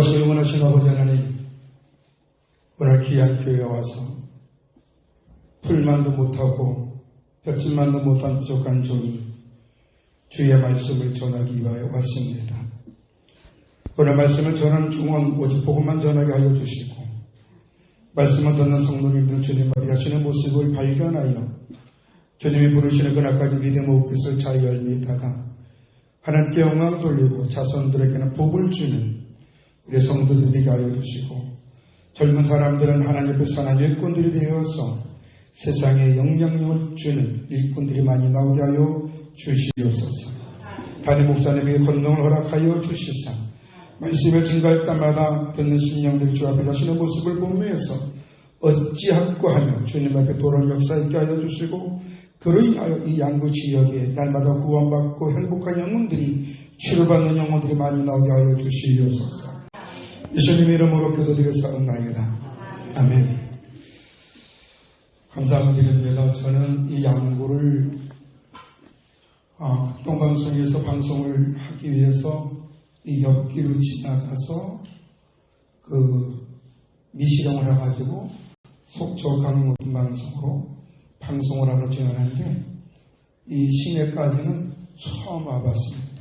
영원하신 아버지 하나님, 오늘 귀한 교회에 와서 풀만도 못하고 볕질만도 못한 부족한 종이 주의 말씀을 전하기 위하여 왔습니다. 오늘 말씀을 전하는 중원 오직 복음만 전하게 하여 주시고, 말씀을 듣는 성도님들은 주님 앞에 자신의 모습을 발견하여 주님이 부르시는 그날까지 믿음의 옷깃을 잘 열매다가 하나님께 영광 돌리고 자손들에게는 복을 주는 우리 성도들 되게 하여 주시고, 젊은 사람들은 하나님 앞에 선한 일꾼들이 되어서 세상에 영향력을 주는 일꾼들이 많이 나오게 하여 주시옵소서. 담임 목사님에게 권능을 허락하여 주시사 말씀을 증거할 때마다 듣는 심령들이 주 앞에 자신의 모습을 보면서 어찌할꼬 하며 주님 앞에 돌아올 역사 있게 하여 주시고, 그로 인하여 이 양구 지역에 날마다 구원받고 행복한 영혼들이 치료받는 영혼들이 많이 나오게 하여 주시옵소서. 예수님 이름으로 기도드렸사옵나이다. 아멘. 감사드립니다. 저는 이 양구를 극동방송에서 방송을 하기 위해서 이 옆길을 지나가서 미시령을 해가지고 속초 강릉 방송으로 방송을 하러 지나갔는데, 이 시내까지는 처음 와봤습니다.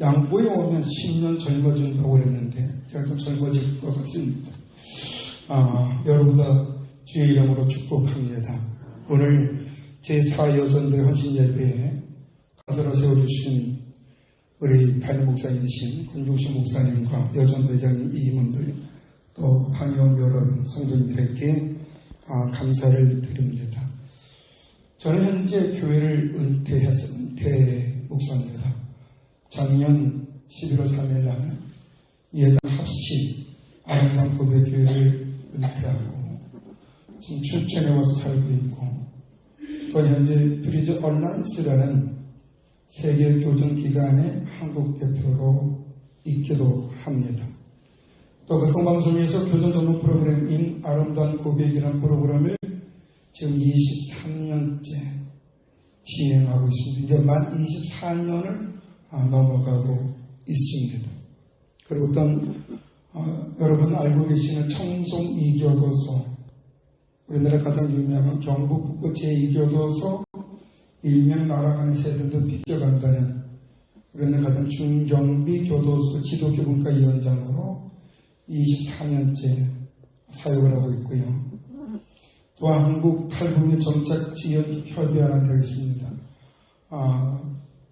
양구에 오면 10년 젊어진다고 그랬는데 제가 좀 젊어질 것 같습니다. 여러분과 주의 이름으로 축복합니다. 오늘 제4여전도의 헌신 예배에 가서로 세워주신 우리 담임 목사님이신 권중신 목사님과 여전대장님 임원들, 또 방영 여러분 성도님들에게 감사를 드립니다. 저는 현재 교회를 은퇴 목사입니다. 작년 11월 3일 날 예전 합시 아름다운 고백교회를 은퇴하고 지금 춘천에 와서 살고 있고, 또 현재 브리즈 얼라이언스라는 세계교정기관의 한국 대표로 있기도 합니다. 또 극동방송에서 교정 전문 프로그램인 아름다운 고백이라는 프로그램을 지금 23년째 진행하고 있습니다. 이제 만 24년을 넘어가고 있습니다. 그리고 여러분 알고 계시는 청송 이교도소, 우리나라 가장 유명한 경북 북부 제2교도소 일명 날아가는 새들도 비껴간다는 우리나라 가장 중경비 교도소 기독교문화위원장으로 24년째 사역을 하고 있고요. 또한 한국 탈북민 정착지원협의회라는 데가 있습니다.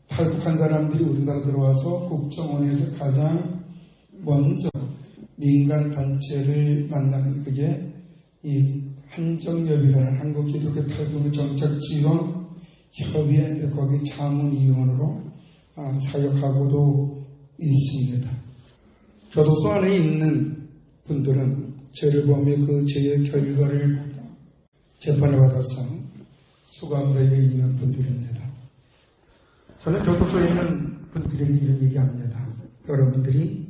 탈북한 사람들이 우리나라 들어와서 국정원에서 가장 먼저 민간 단체를 만나는, 그게 이 한정협이라는 한국 기독교 탈북민 정착지원 협의회, 거기 자문위원으로 사역하고도 있습니다. 교도소 안에 있는 분들은 죄를 범해 그 죄의 결과를 재판을 받아서 수감되어 있는 분들입니다. 저는 교도소에 있는 분들에게 이런 얘기합니다. 여러분들이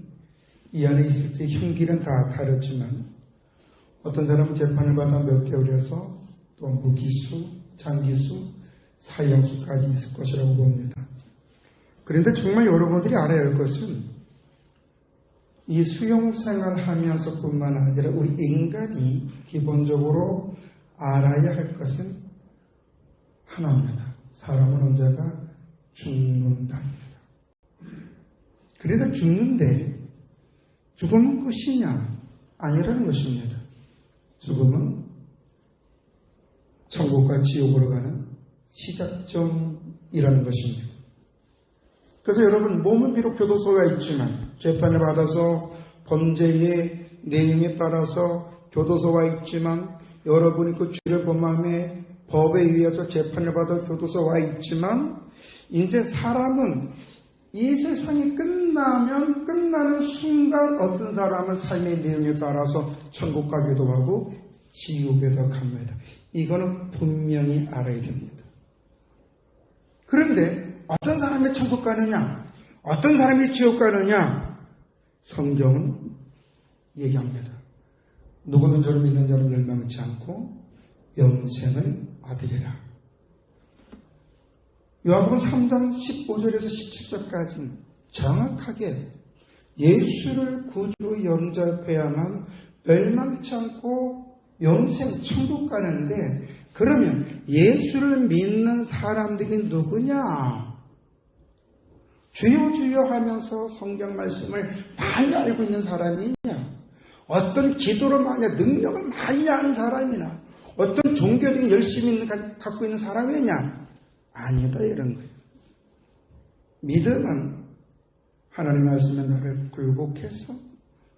이 안에 있을 때 형기는 다 다르지만 어떤 사람은 재판을 받아 몇 개월에서 또 무기수, 장기수, 사형수까지 있을 것이라고 봅니다. 그런데 정말 여러분들이 알아야 할 것은 이 수용생활 하면서 뿐만 아니라 우리 인간이 기본적으로 알아야 할 것은 하나입니다. 사람은 언젠가 죽는다입니다. 그래도 죽는데 죽음은 끝이냐? 아니라는 것입니다. 죽음은 천국과 지옥으로 가는 시작점이라는 것입니다. 그래서 여러분, 몸은 비록 교도소가 있지만 재판을 받아서 범죄의 내용에 따라서 교도소가 있지만, 여러분이 그 죄를 범함에 법에 의해서 재판을 받아 교도소가 있지만, 이제 사람은 이 세상이 끝나면 끝나는 순간 어떤 사람은 삶의 내용에 따라서 천국 가기도 하고 지옥에도 갑니다. 이거는 분명히 알아야 됩니다. 그런데 어떤 사람이 천국 가느냐, 어떤 사람이 지옥 가느냐, 성경은 얘기합니다. 누구는 저를 믿는 자는 멸망치 않고 영생을 얻으리라. 요한복음 3장 15절에서 17절까지는 정확하게 예수를 구주로 영접해야만 멸망치 않고 영생 천국 가는데, 그러면 예수를 믿는 사람들이 누구냐? 주여 주여 하면서 성경 말씀을 많이 알고 있는 사람이 있냐? 어떤 기도로 많이 능력을 많이 아는 사람이나 어떤 종교적인 열심히 갖고 있는 사람이냐? 아니다, 이런 거예요. 믿음은 하나님의 말씀에 나를 굴복해서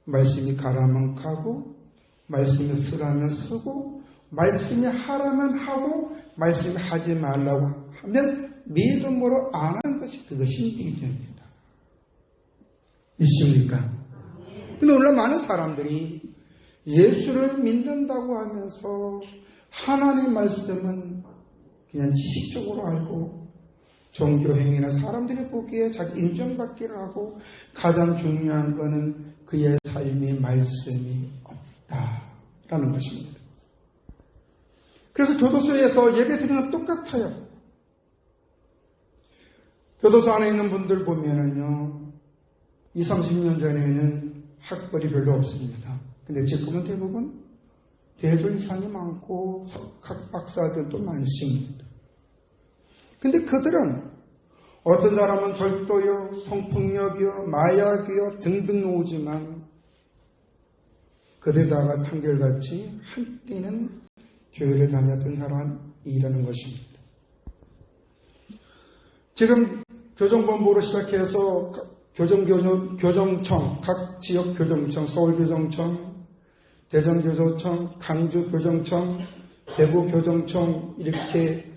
말씀이 가라면 가고 말씀이 쓰라면 쓰고 말씀이 하라면 하고 말씀이 하지 말라고 하면 믿음으로 안 하는 것이, 그것이 믿음입니다. 믿습니까? 근데 오늘 많은 사람들이 예수를 믿는다고 하면서 하나님의 말씀은 그냥 지식적으로 알고 종교행위나 사람들이 보기에 자기 인정받기를 하고 가장 중요한 것은 그의 삶의 말씀이 없다라는 것입니다. 그래서 교도소에서 예배 드리는 건 똑같아요. 교도소 안에 있는 분들 보면은요, 20, 30년 전에는 학벌이 별로 없습니다. 근데 지금은 대부분 대졸 이상이 많고 각 박사들도 많습니다. 근데 그들은 어떤 사람은 절도요, 성폭력이요, 마약이요 등등 오지만 그들다가 한결같이 한때는 교회를 다녔던 사람이라는 것입니다. 지금 교정본부로 시작해서 교정청, 각 지역 교정청, 서울교정청, 대전교정청, 강주교정청, 대구교정청 이렇게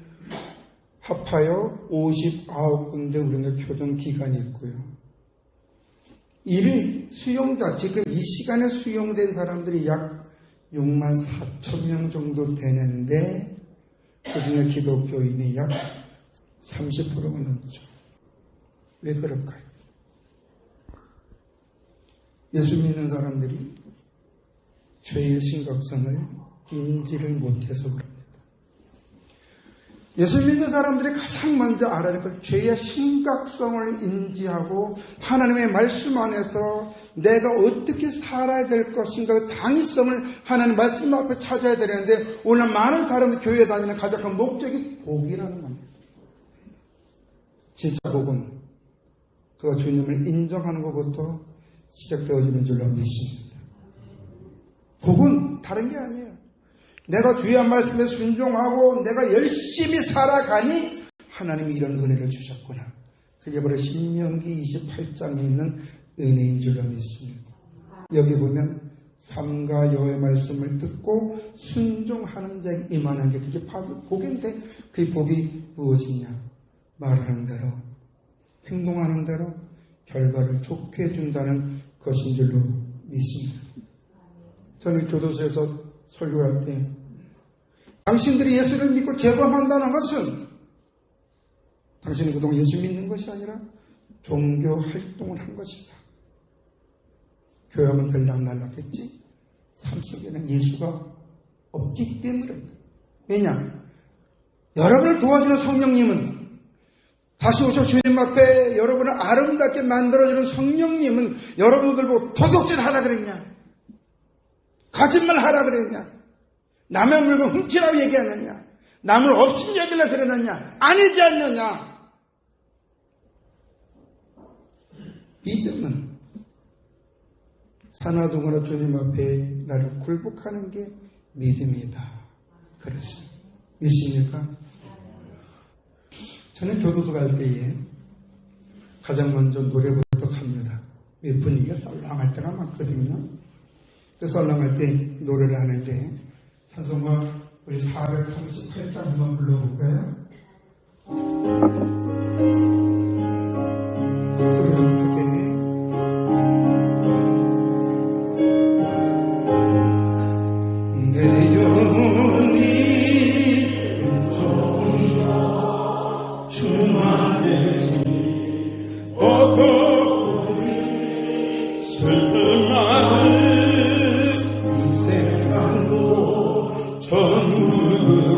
합하여 59군데 우리는 교정기관이 있고요. 이 수용자, 지금 이 시간에 수용된 사람들이 약 6만 4천 명 정도 되는데 그중에 기독교인이 약 30%가 넘죠. 왜 그럴까요? 예수 믿는 사람들이 죄의 심각성을 인지를 못해서 그럽니다. 예수 믿는 사람들이 가장 먼저 알아야 될 것, 죄의 심각성을 인지하고 하나님의 말씀 안에서 내가 어떻게 살아야 될 것인가 그 당위성을 하나님 말씀 앞에 찾아야 되는데, 오늘 많은 사람들이 교회에 다니는 가장 큰 목적이 복이라는 겁니다. 진짜 복은 그가 주님을 인정하는 것부터 시작되어지는 줄로 믿습니다. 복은 다른 게 아니에요. 내가 주의 말씀에 순종하고 내가 열심히 살아가니 하나님이 이런 은혜를 주셨구나. 그게 바로 신명기 28장에 있는 은혜인 줄로 믿습니다. 여기 보면 삼가 여호와의 말씀을 듣고 순종하는 자에게 임하는 게 그게 복인데, 그 복이 무엇이냐? 말하는 대로 행동하는 대로 결과를 좋게 해준다는 것인 줄로 믿습니다. 저는 교도소에서 설교할 때 당신들이 예수를 믿고 재범한다는 것은 당신은 그동안 예수 믿는 것이 아니라 종교 활동을 한 것이다. 교회하면 들락날락했지 삶 속에는 예수가 없기 때문에. 왜냐? 여러분을 도와주는 성령님은, 다시 오셔 주님 앞에 여러분을 아름답게 만들어주는 성령님은 여러분들 보고 도둑질 하라 그랬냐? 거짓말 하라 그랬냐? 남의 물건 훔치라고 얘기하느냐? 남을 없인 여기라 그러느냐? 아니지 않느냐? 믿음은 산화동으로 주님 앞에 나를 굴복하는 게 믿음이다. 그렇습니다. 믿습니까? 저는 교도소 갈 때에 가장 먼저 노래부터 합니다. 분위기가 썰렁할 때가 많거든요. 그 썰렁할 때 노래를 하는데, 찬송가 우리 438장 한번 불러볼까요? 소리를 크게. 내 영혼이 은총이여 주만의 오고 슬픔 많은 이 세상도 전으로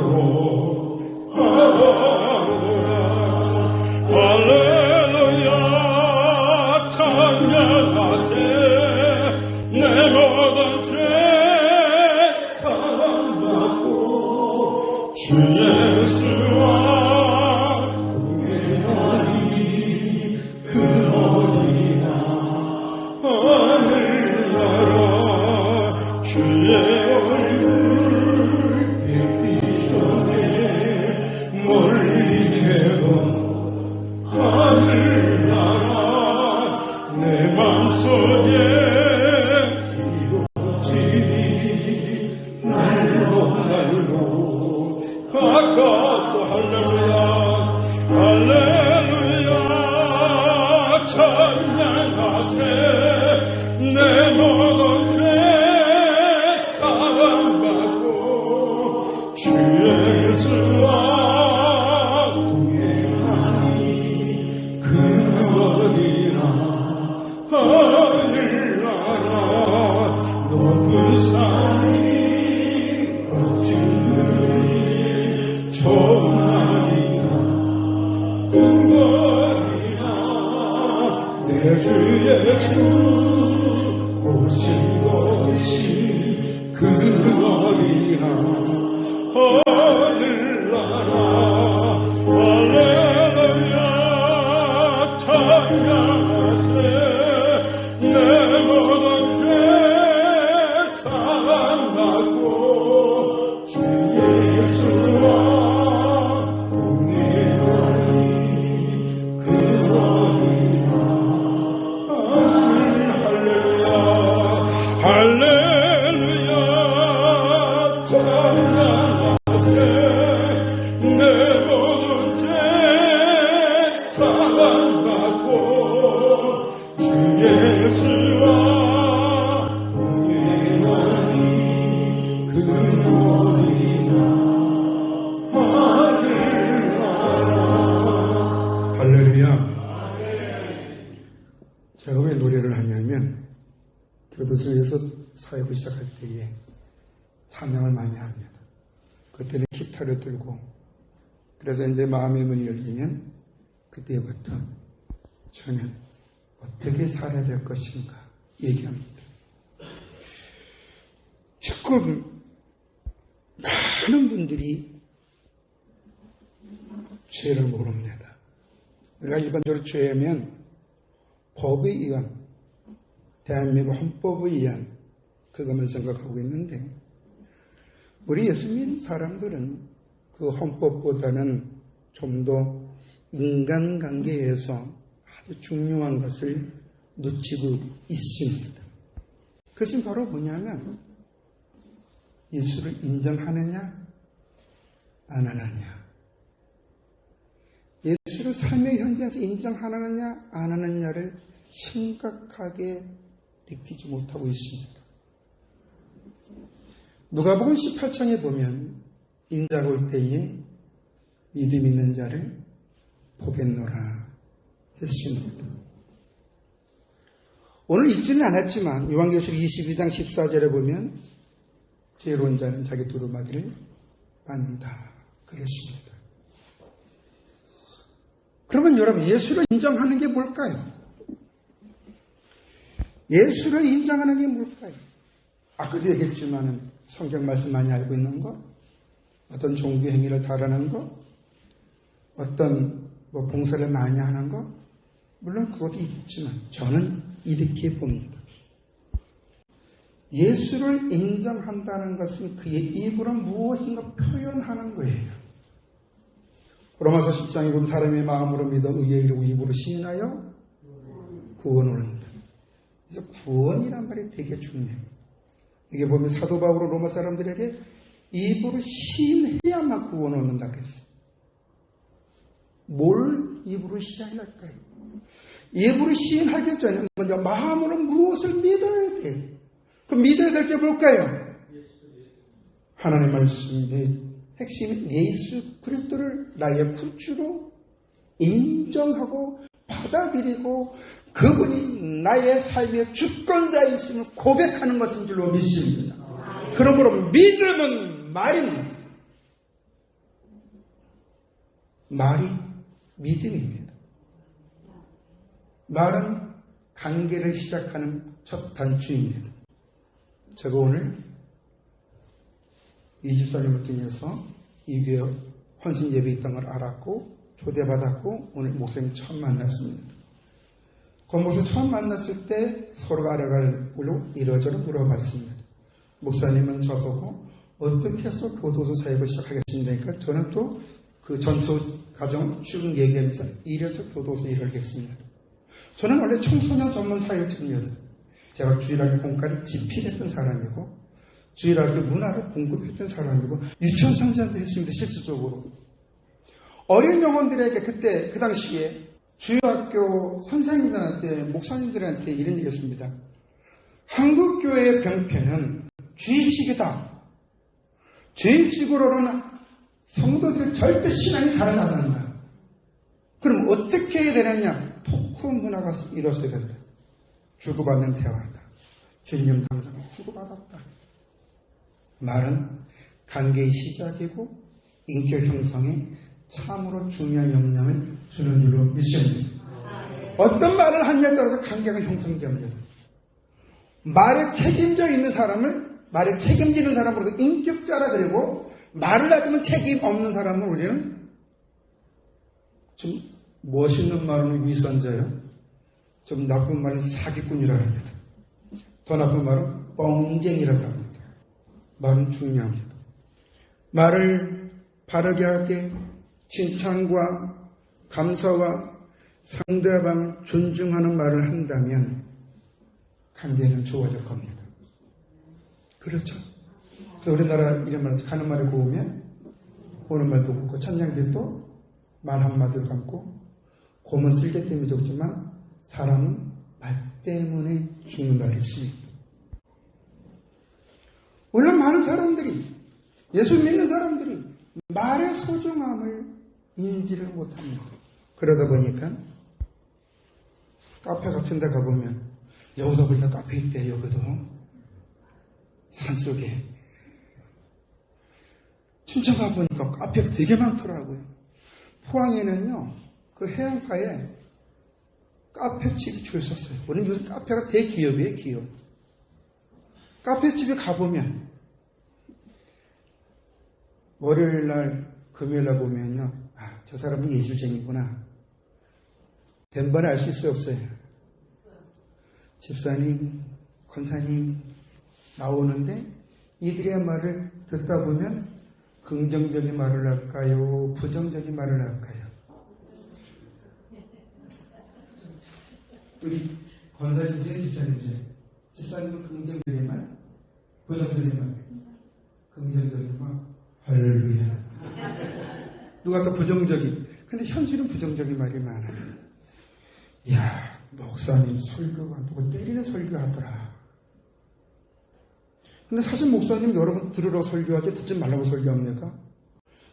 할렐루야 찬양하세 내 모든 죄 사랑받고 주 예수와 동행하니 그 놀이나 하늘나라. 할렐루야. 제가 왜 노래를 하냐면 교도소에서 사역을 시작할 때에 찬양을 많이 합니다. 그때는 기타를 들고, 그래서 이제 마음의 문이 열리면 그때부터 저는 어떻게 살아야 될 것인가 얘기합니다. 지금 많은 분들이 죄를 모릅니다. 우리가 일반적으로 죄하면 법에 의한, 대한민국 헌법에 의한 그것만 생각하고 있는데, 우리 예수 믿는 사람들은 그 헌법보다는 좀 더 인간관계에서 아주 중요한 것을 놓치고 있습니다. 그것은 바로 뭐냐면 예수를 인정하느냐 안 하느냐, 예수를 삶의 현장에서 인정하느냐 안 하느냐를 심각하게 느끼지 못하고 있습니다. 누가복음 18장에 보면 인자가 올 때에 믿음 있는 자를 보겠노라 했습니다. 오늘 읽지는 않았지만 요한계시록 22장 14절에 보면 지혜로운 자는 자기 두루마기를 받는다 그랬습니다. 그러면 여러분, 예수를 인정하는 게 뭘까요? 예수를 인정하는 게 뭘까요? 아까도 얘기했지만은 성경 말씀 많이 알고 있는 것, 어떤 종교 행위를 잘하는 것, 어떤 봉사를 많이 하는 것, 물론 그것도 있지만 저는 이렇게 봅니다. 예수를 인정한다는 것은 그의 입으로 무엇인가 표현하는 거예요. 로마서 10장에 보면 사람의 마음으로 믿어 의에 이르고 입으로 시인하여 구원을 얻는다. 그래서 구원이란 말이 되게 중요해요. 이게 보면 사도 바울은 로마 사람들에게 입으로 시인해야만 구원을 얻는다 그랬어요. 뭘 입으로 시인할까요? 입으로 시인하기 전에 먼저 마음으로 무엇을 믿어야 돼요. 그럼 믿어야 될 게 뭘까요? 하나님의 말씀의 핵심 예수 그리스도를 나의 구주로 인정하고 받아들이고 그분이 나의 삶의 주권자이심을 고백하는 것인 줄로 믿습니다. 그러므로 믿음은 말입니다. 말이 믿음입니다. 말은 관계를 시작하는 첫 단추입니다. 제가 오늘 24년을 통해서 이 교회 헌신 예배 있다는 걸 알았고 초대받았고 오늘 목사님 처음 만났습니다. 그 목사님 처음 만났을 때 서로가 알아갈 이러저러 물어봤습니다. 목사님은 저보고 어떻게 해서 교도소 사역을 시작하겠습니까? 그러니까 저는 또 그 전초 가정 쭉 얘기하면서 이래서 교도소 일을 하겠습니다. 저는 원래 청소년 전문 사역자입니다. 제가 주일학교 공과를 집필했던 사람이고 주일학교 문화를 공급했던 사람이고 유치원 선생도 했습니다. 실질적으로. 어린 영혼들에게 그때 그 당시에 주일학교 선생님들한테 목사님들한테 이런 얘기했습니다. 한국교회의 병폐는 죄의식이다. 죄의식으로는 성도들의 절대 신앙이 자라지 않는다. 그럼 어떻게 해야 되느냐? 토크 문화가 일어서야 된다. 주고받는 대화다. 주님 당사가 주고받았다. 말은 관계의 시작이고 인격 형성에 참으로 중요한 영향을 주는 줄로 믿습니다. 어떤 말을 하느냐에 따라서 관계가 형성됩니다. 말에 책임져 있는 사람을 말에 책임지는 사람으로 인격자라 그리고 말을 하지만 책임 없는 사람을 우리는 좀 멋있는 말은 위선자요. 좀 나쁜 말은 사기꾼이라고 합니다. 더 나쁜 말은 뻥쟁이라고 합니다. 말은 중요합니다. 말을 바르게 하게 칭찬과 감사와 상대방을 존중하는 말을 한다면 관계는 좋아질 겁니다. 그렇죠. 그래서 우리나라 이런 말, 가는 말을 고우면 오는 말도 곱고 천냥빚도 말 한마디로 감고 곰은 쓸개 때문에 죽지만 사람은 말 때문에 죽는다 그랬습니다. 오늘 많은 사람들이 예수 믿는 사람들이 말의 소중함을 인지를 못합니다. 그러다 보니까 카페 같은 데 가보면 여기다 보니까 카페 있대. 여기도 산속에 춘천 가보니까 카페가 되게 많더라고요. 포항에는요 그 해안가에 카페집이 줄 섰어요. 우리는 요즘 카페가 대기업이에요. 기업. 카페집에 가보면 월요일날 금요일날 보면요 저 사람은 예술쟁이구나. 된번에 알 수 있어요 없어요? 집사님, 권사님 나오는데 이들의 말을 듣다 보면 긍정적인 말을 할까요? 부정적인 말을 할까요? 우리 권사님이세요? 집사님이세요? 집사님은 긍정적인 말? 부정적인 말? 긍정적인 말? 할렐루야. 누가 아까 부정적인, 근데 현실은 부정적인 말이 많아요. 이야, 목사님 설교가 누구 때리는 설교하더라. 근데 사실 목사님 여러분 들으러 설교하지 듣지 말라고 설교합니까?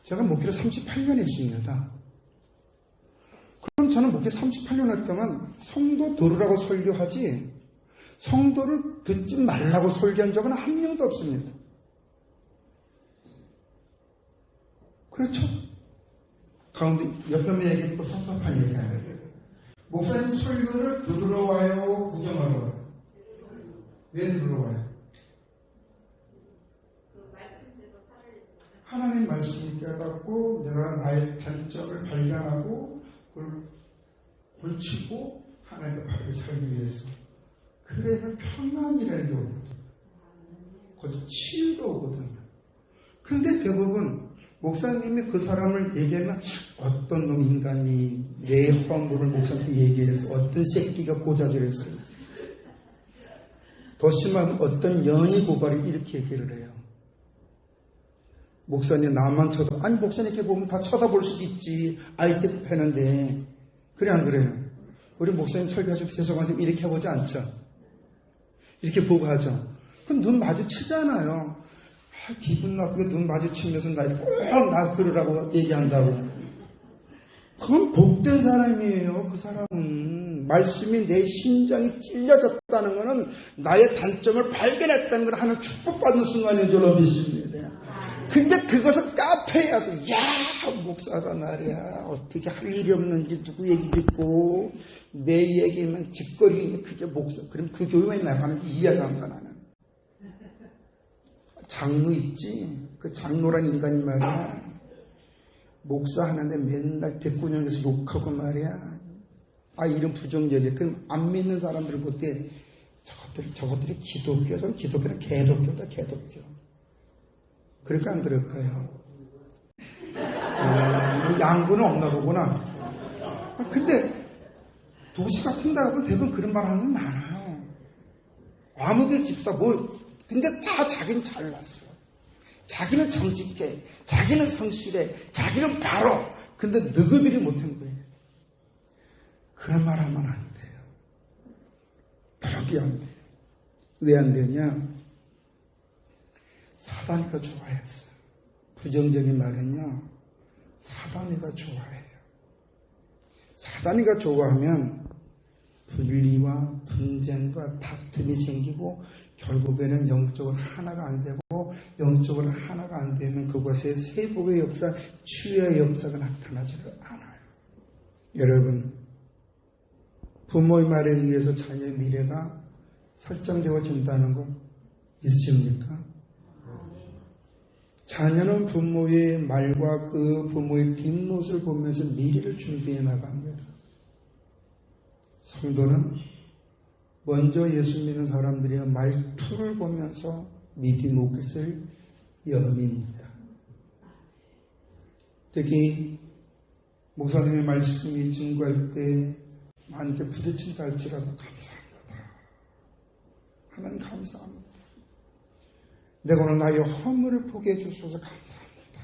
제가 목회를 38년 했습니다. 그럼 저는 목회 38년 할 동안 성도 들으라고 설교하지 성도를 듣지 말라고 설교한 적은 한 명도 없습니다. 그렇죠? 가운데 옆에 얘기는 또 섭섭한 얘기예요. 목사님 설교를 들으러 와요? 구경하러 와요? 왜 들으러 와요? 하나님 말씀이 깨닫고 내가 나의 단점을 발견하고 그걸 고치고 하나님의 바르게 살기 위해서. 그래서 평안이라는 게 오거든요. 거기서 치유가 오거든요. 그런데 대부분 목사님이 그 사람을 얘기하면 어떤 놈 인간이 내 허물을 목사님한테 얘기해서 어떤 새끼가 고자질했어요. 더 심하면 어떤 연이 고발이 이렇게 얘기를 해요. 목사님 나만 쳐다 아니 목사님 이렇게 보면 다 쳐다볼 수도 있지. 아이템 패는데 그래 안 그래요? 우리 목사님 설교하시고 죄송하지만 이렇게 해보지 않죠. 이렇게 보고 하죠. 그럼 눈 마주치잖아요. 기분 나쁘게 눈 마주치면서 나를 꼭 나 들으라고 얘기한다고. 그건 복된 사람이에요. 그 사람은 말씀이 내 심장이 찔려졌다는 것은 나의 단점을 발견했다는 걸 하는 축복받는 순간인 줄로 믿습니다. 근데 그것을 카페에 와서 야 목사가 말이야 어떻게 할 일이 없는지 누구 얘기 듣고 내 얘기면 짓거리면 그게 목사. 그럼 그 교회에 나가는지 이해가 안 가 나는. 장로 있지. 그 장로란 인간이 말이야. 목사 하는데 맨날 대꾸녕에서 욕하고 말이야. 이런 부정적이야. 그럼 안 믿는 사람들을 볼 때 저것들이 기독교죠. 기독교는 개독교다. 개독교. 그럴까 안 그럴까요? 양구는 없나 보구나. 근데 도시 같은 데 가면 대부분 그런 말 하는 분 많아요. 아무개 집사 근데 다 자기는 잘났어. 자기는 정직해. 자기는 성실해. 자기는 바로. 근데 너희들이 못한 거예요. 그런 말 하면 안 돼요. 그렇게 안 돼요. 왜 안 되냐? 사단이가 좋아했어요. 부정적인 말은요. 사단이가 좋아해요. 사단이가 좋아하면 분리와 분쟁과 다툼이 생기고 결국에는 영적으로 하나가 안 되고 영적으로 하나가 안 되면 그것에 세복의 역사, 치유의 역사가 나타나지를 않아요. 여러분, 부모의 말에 의해서 자녀의 미래가 설정되어진다는 거 믿으십니까? 자녀는 부모의 말과 그 부모의 뒷모습을 보면서 미래를 준비해 나갑니다. 성도는 먼저 예수 믿는 사람들의 말투를 보면서 믿음 몫을 여밉니다. 특히 목사님의 말씀이 증거할 때 나한테 부딪힌다 할지라도 감사합니다. 하나님 감사합니다. 내가 오늘 나의 허물을 보게 해주셔서 감사합니다.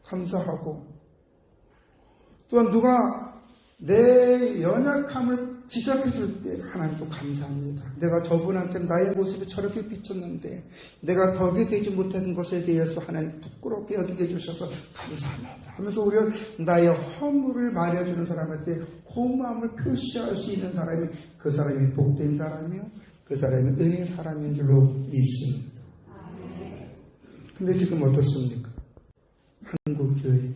감사하고 또한 누가 내 연약함을 지적해 줄 때 하나님도 감사합니다. 내가 저분한테 나의 모습이 저렇게 비쳤는데 내가 덕이 되지 못한 것에 대해서 하나님 부끄럽게 여기게 해주셔서 감사합니다 하면서 우리가 나의 허물을 말해주는 사람한테 고마움을 표시할 수 있는 사람이 그 사람이 복된 사람이요 그 사람이 은혜의 사람인 줄로 믿습니다. 근데 지금 어떻습니까? 한국교회,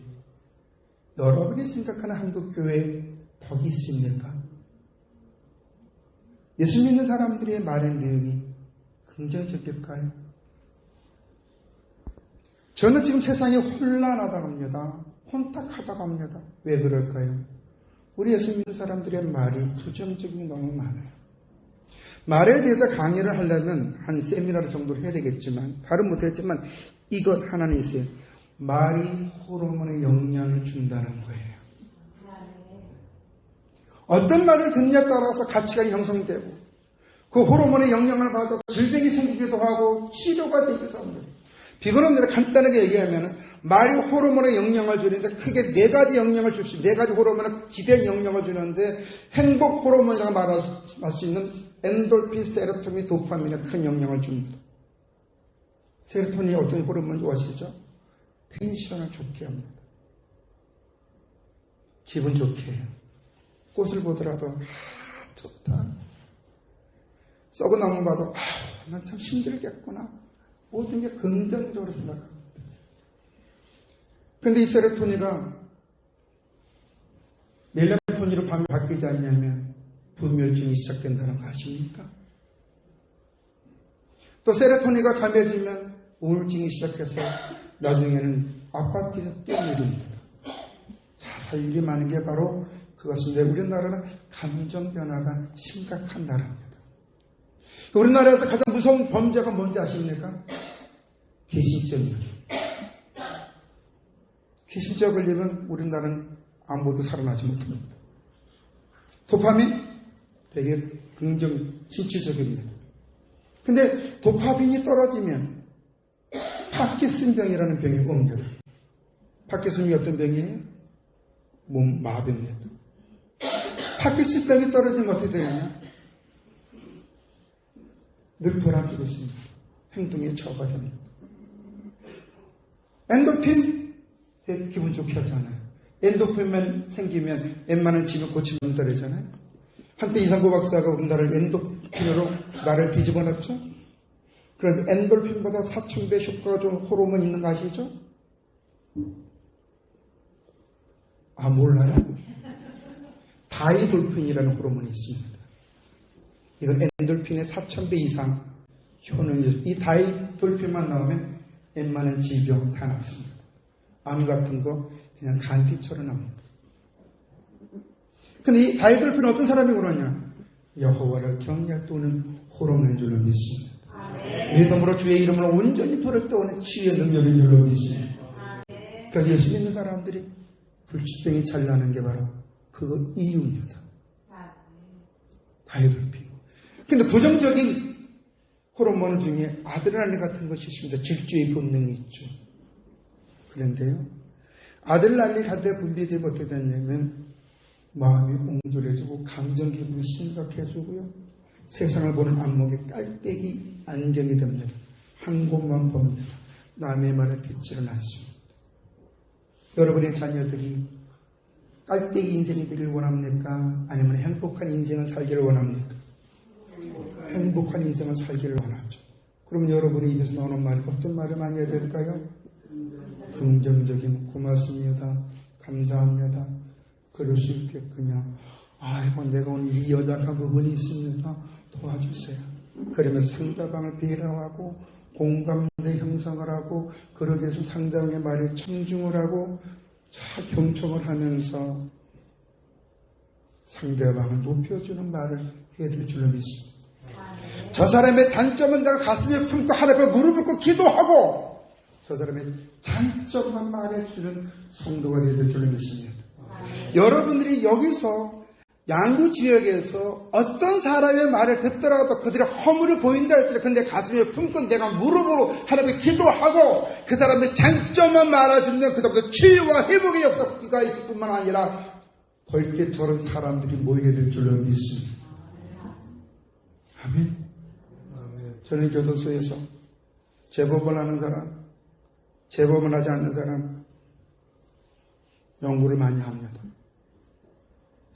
여러분이 생각하는 한국교회에 덕이 있습니까? 예수 믿는 사람들의 말의 내용이 긍정적일까요? 저는 지금 세상이 혼란하다고 합니다. 혼탁하다고 합니다. 왜 그럴까요? 우리 예수 믿는 사람들의 말이 부정적인 게 너무 많아요. 말에 대해서 강의를 하려면 한 세미나르 정도를 해야 되겠지만 다른 못했지만 이것 하나는 있어요. 말이 호르몬에 영향을 준다는 거예요. 어떤 말을 듣느냐에 따라서 가치가 형성되고 그 호르몬의 영향을 받아서 질병이 생기기도 하고 치료가 되기도 합니다. 비건원들을 간단하게 얘기하면 말이 호르몬에 영향을 주는데 크게 네 가지 영향을 줄 수, 네 가지 호르몬에 지대한 영향을 주는데 행복 호르몬이라고 말할 수 있는 엔돌핀, 세로토닌, 도파민에 큰 영향을 줍니다. 세로토닌이 어떤 호르몬인지 아시죠? 텐션을 좋게 합니다. 기분 좋게 해요. 꽃을 보더라도 좋다. 썩은 나무 봐도 난 참 힘들겠구나. 모든 게 긍정적으로 생각합니다. 그런데 이 세로토닌이 멜라토닌으로 밤에 바뀌지 않냐면 분멸증이 시작된다는 거 아십니까? 또 세로토닌이 감해지면 우울증이 시작해서 나중에는 아파트에서 뛰어내립니다. 자살률이 많은 게 바로 그것인데 우리나라는 감정 변화가 심각한 나라입니다. 우리나라에서 가장 무서운 범죄가 뭔지 아십니까? 개신죄입니다. 개신죄 걸리면 우리나라는 아무도 살아나지 못합니다. 도파민 되게 긍정 진취적입니다. 근데 도파민이 떨어지면 파킨슨병이라는 병이 옵니다. 파킨슨이 어떤 병이에요? 몸 마비입니다. 파킨슨병이 떨어지면 어떻게 되느냐? 늘 불안스럽습니다. 행동이 저하가 됩니다. 엔도핀 되게 기분 좋게 하잖아요. 엔도핀만 생기면 웬만한 집을 고치면 떨어지잖아요. 한때 이상구 박사가 우리나라를 엔도핀으로 나를 뒤집어 놨죠. 그런데 엔돌핀보다 4000배 효과가 좋은 호르몬 있는 거 아시죠? 아, 몰라요? 다이돌핀이라는 호르몬이 있습니다. 이건 엔돌핀의 4000배 이상 효능이 있습니다. 이 다이돌핀만 나오면 웬만한 질병 다 낫습니다. 암 같은 거 그냥 간티처럼 나옵니다. 근데 이 다이돌핀은 어떤 사람이 그러냐? 여호와를 경외하는 호르몬인 줄로 믿습니다. 믿음으로 주의 이름을 온전히 부를 때 오는 치유의 능력인 줄로 믿습니다. 그래서 예수 믿는 사람들이 불치병이 잘 나는 게 바로 그 이유입니다. 다이돌핀. 근데 부정적인 호르몬 중에 아드레날린 같은 것이 있습니다. 질주의 본능이 있죠. 그런데요, 아드레날린 할 때 분비되면 어떻게 되냐면 마음이 옹졸해지고 감정 기분이 심각해지고요. 세상을 보는 안목에 깔때기 안정이 됩니다. 한 곳만 봅니다. 남의 말을 듣지는 않습니다. 여러분의 자녀들이 깔때기 인생이 되길 원합니까? 아니면 행복한 인생을 살기를 원합니까? 행복한 인생을 살기를 원하죠. 그러면 여러분의 입에서 나오는 말이 어떤 말을 많이 해야 될까요? 긍정적인 고맙습니다. 감사합니다. 그럴 수 있겠군요. 아이고, 내가 오늘 이 연약한 부분이 있습니다. 도와주세요. 그러면서 상대방을 배려하고 공감대 형성을 하고 그러기 위해서 상대방의 말에 청중을 하고 잘 경청을 하면서 상대방을 높여주는 말을 해야 될 줄로 믿습니다. 저 사람의 단점은 내가 가슴에 품고 하나님께 무릎을 꿇고 기도하고 저 사람의 장점만 말해주는 성도가 되야 될 줄로 믿습니다. 여러분들이 여기서 양구 지역에서 어떤 사람의 말을 듣더라도 그들의 허물이 보인다 할지라도 근데 가슴에 품고 내가 무릎으로 하나님께 기도하고 그 사람의 장점만 말아주면 그다음부터 치유와 회복의 역사가 있을 뿐만 아니라 벌떼 저런 사람들이 모이게 될 줄로 믿습니다. 아멘. 저는 교도소에서 제법을 하는 사람, 제법을 하지 않는 사람 연구를 많이 합니다.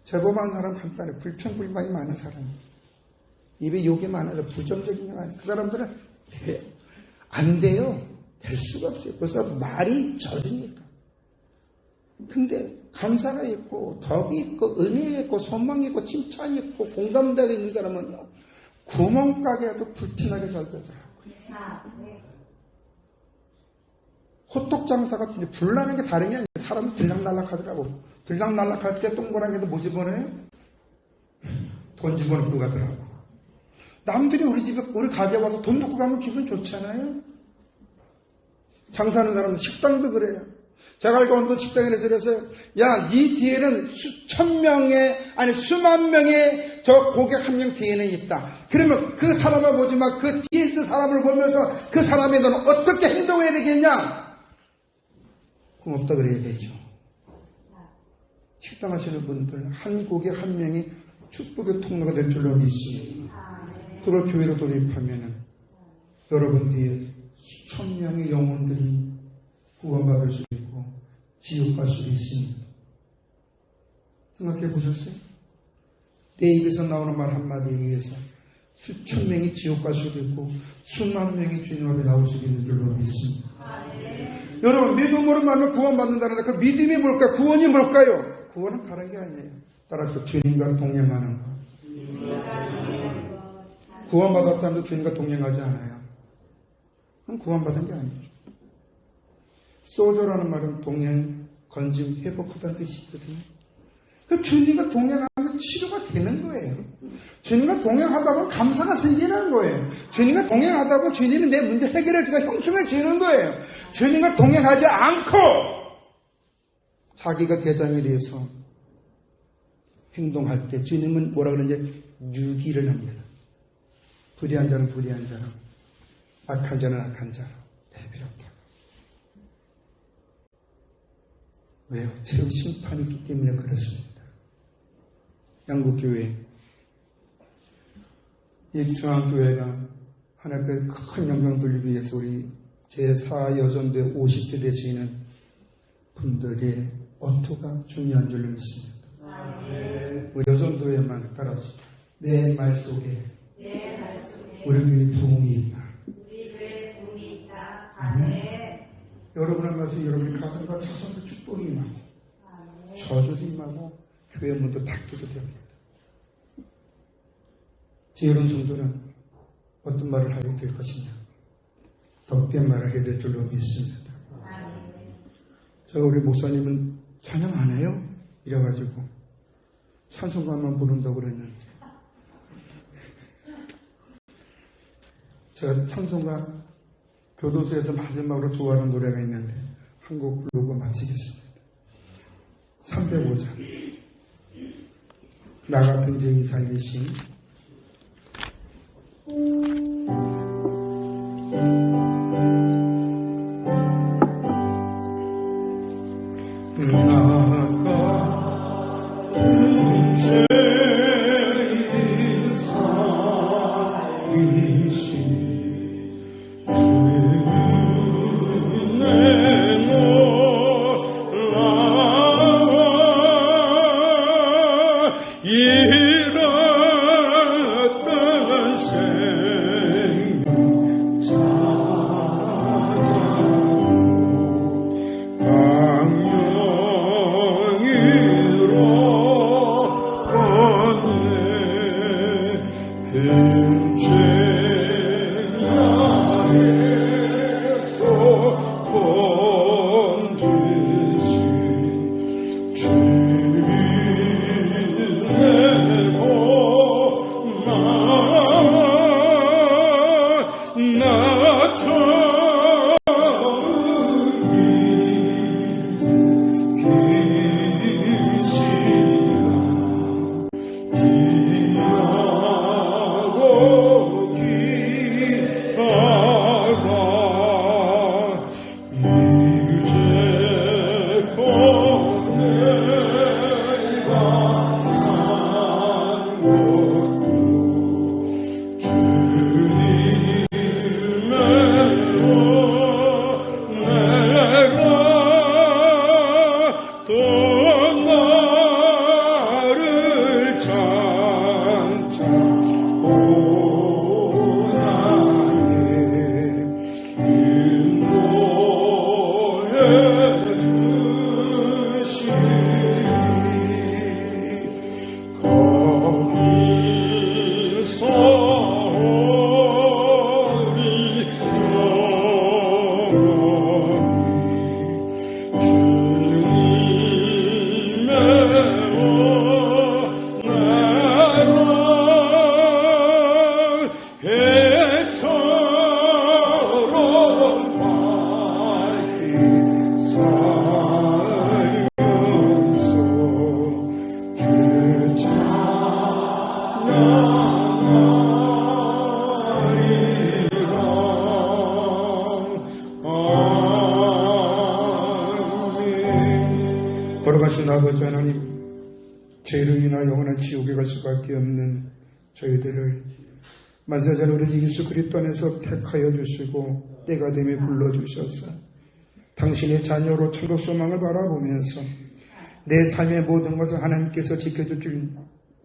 제법한 사람 간단해. 불평불만이 많은 사람. 입에 욕이 많아서 부정적인 게 많아요. 그 사람들은 안 돼요. 될 수가 없어요. 벌써 말이 저주니까. 근데 감사가 있고 덕이 있고 은혜 있고 소망이 있고 칭찬이 있고 공감대가 있는 사람은요. 구멍가게에도 불티나게 잘 되더라고요. 호떡 장사가 불나는 게 다른 게 아니라 사람이 들락날락 하더라고. 들락날락할 때 동그랗게도 뭐 집어넣어요? 돈 집어넣고 가더라고. 남들이 우리 집에, 우리 가게 와서 돈 넣고 가면 기분 좋잖아요? 장사하는 사람은 식당도 그래요. 제가 알고 어떤 식당에서 그랬어요. 야, 네 뒤에는 수천 명의, 아니 수만 명의 저 고객 한 명 뒤에는 있다. 그러면 그 사람을 보지 마. 그 뒤에 있는 사람을 보면서 그 사람이 너는 어떻게 행동해야 되겠냐? 그럼 없다 그래야 되죠. 식당 하시는 분들 한 고객 한 명이 축복의 통로가 될 줄로 믿습니다. 그걸 교회로 돌입하면은 여러분 뒤에 수천 명의 영혼들이 구원받을 수 있고 지옥 갈 수도 있습니다. 생각해 보셨어요? 내 입에서 나오는 말 한마디에 의해서 수천 명이 지옥 갈 수도 있고 수만 명이 주님 앞에 나올 수 있는 줄로 믿습니다. 여러분 믿음으로 말하면 구원받는다는데 그 믿음이 뭘까요? 구원이 뭘까요? 구원은 다른 게 아니에요. 따라서 주님과 동행하는 것. 구원받았다는데 주님과 동행하지 않아요. 그럼 구원받은 게 아니죠. 소조라는 말은 동행, 건짐, 회복하다는 뜻이 있거든요. 그 주님과 동행하면 치료가 되는 거예요. 주님과 동행하다 보면 감사가 생기는 거예요. 주님과 동행하다 보면 주님이 내 문제 해결해 주고 형통해지는 거예요. 주님과 동행하지 않고 자기가 대장이 돼서 행동할 때 주님은 뭐라 그러는지 유기를 합니다. 불의한 자는 불의한 자로, 악한 자는 악한 자로 내버렸다. 왜요? 최후 심판이 있기 때문에 그렇습니다. 양국교회, 이 중앙교회가 하나님께 큰 영광 돌리기 위해서 우리 제4여전대 50대 되시는 분들의 어투가 중요한 줄로 믿습니다. 우리 여전도에만 따라합시다. 내 말 속에 우리 교회 부흥이 있다. 아멘. 여러분의 말씀 여러분의 가슴과 자손의 축복이 임하고 저주도 임하고 교회 문도 닫기도 됩니다. 지혜로운 성도는 어떤 말을 하게 될 것이냐? 덕된 말을 해야 될 줄로 믿습니다. 제가 우리 목사님은 찬양 안 해요? 이래가지고 찬송가만 부른다고 그랬는데 제가 찬송가 교도소에서 마지막으로 좋아하는 노래가 있는데 한 곡 부르고 마치겠습니다. 305장 나 같은 죄인 살리신 이랬던 새 아버지 하나님, 죄로 인하여 영원한 지옥에 갈 수밖에 없는 저희들을 만세자 우리 예수 그리스도 안에서 택하여 주시고 때가 되면 불러주셔서 당신의 자녀로 천국 소망을 바라보면서 내 삶의 모든 것을 하나님께서 지켜줄 줄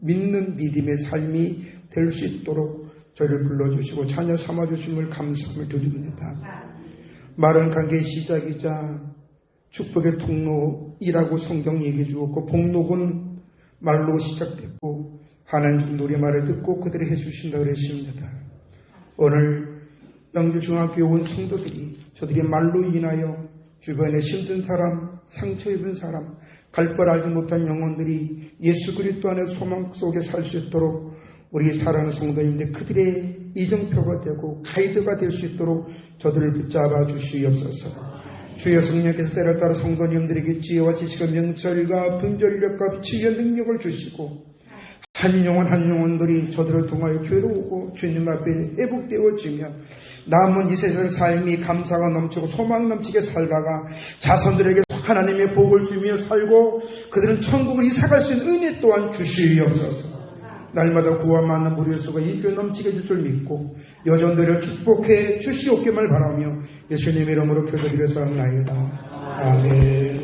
믿는 믿음의 삶이 될 수 있도록 저희를 불러주시고 자녀 삼아주심을 감사함을 드립니다. 마른 관계의 시작이자 축복의 통로이라고 성경 얘기해 주었고 복록은 말로 시작됐고 하나님 노래말을 듣고 그들이 해주신다 그랬습니다. 오늘 영주중학교에 온 성도들이 저들의 말로 인하여 주변에 힘든 사람, 상처 입은 사람, 갈 걸 알지 못한 영혼들이 예수 그리스도 안에 소망 속에 살 수 있도록 우리 사랑하는 성도님들 그들의 이정표가 되고 가이드가 될 수 있도록 저들을 붙잡아 주시옵소서. 주여 성령께서 때를 따라 성도님들에게 지혜와 지식과 명철과 분별력과 치유의 능력을 주시고 한 영혼들이 저들을 통하여 교회로 오고 주님 앞에 회복되어지며 남은 이 세상의 삶이 감사가 넘치고 소망 넘치게 살다가 자손들에게 하나님의 복을 주며 살고 그들은 천국을 이사갈 수 있는 은혜 또한 주시옵소서. 날마다 구원 많은 무리의 수가 이 교회 넘치게 줄 줄 믿고 여전들을 축복해 주시옵기를 바라며 예수님의 이름으로 기도드려 사옵나이다. 아멘.